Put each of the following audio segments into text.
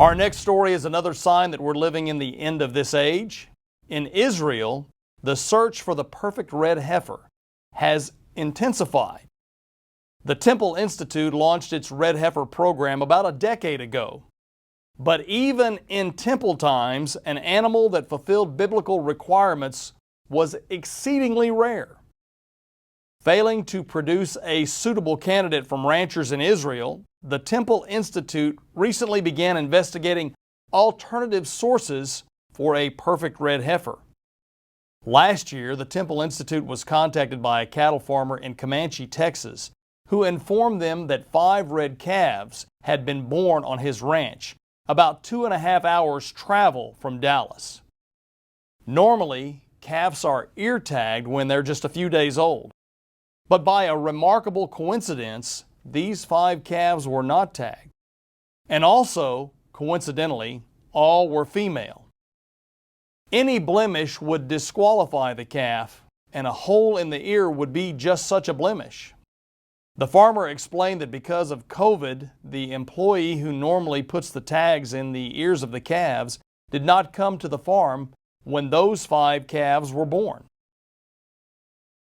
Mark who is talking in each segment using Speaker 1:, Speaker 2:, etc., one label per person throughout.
Speaker 1: Our next story is another sign that we're living in the end of this age. In Israel, the search for the perfect red heifer has intensified. The Temple Institute launched its red heifer program about a decade ago. But even in temple times, an animal that fulfilled biblical requirements was exceedingly rare. Failing to produce a suitable candidate from ranchers in Israel, the Temple Institute recently began investigating alternative sources for a perfect red heifer. Last year, the Temple Institute was contacted by a cattle farmer in Comanche, Texas, who informed them that 5 red calves had been born on his ranch, about 2.5 hours travel from Dallas. Normally, calves are ear tagged when they're just a few days old. But by a remarkable coincidence, these 5 calves were not tagged. And also, coincidentally, all were female. Any blemish would disqualify the calf, and a hole in the ear would be just such a blemish. The farmer explained that because of COVID, the employee who normally puts the tags in the ears of the calves did not come to the farm when those 5 calves were born.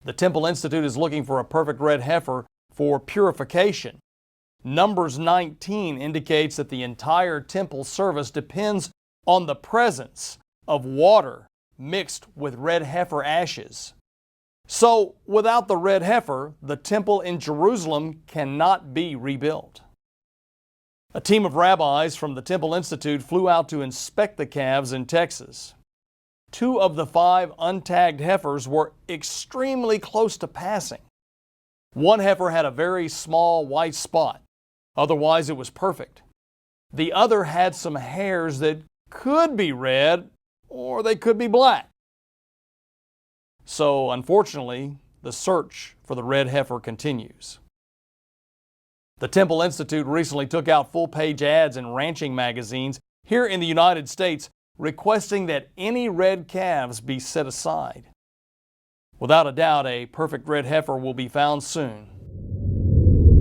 Speaker 1: The Temple Institute is looking for a perfect red heifer for purification. Numbers 19 indicates that the entire temple service depends on the presence of water mixed with red heifer ashes. So, without the red heifer, the temple in Jerusalem cannot be rebuilt. A team of rabbis from the Temple Institute flew out to inspect the calves in Texas. 2 of the 5 untagged heifers were extremely close to passing. One heifer had a very small white spot. Otherwise, it was perfect. The other had some hairs that could be red or they could be black. So, unfortunately, the search for the red heifer continues. The Temple Institute recently took out full-page ads in ranching magazines here in the United States requesting that any red calves be set aside. Without a doubt, a perfect red heifer will be found soon.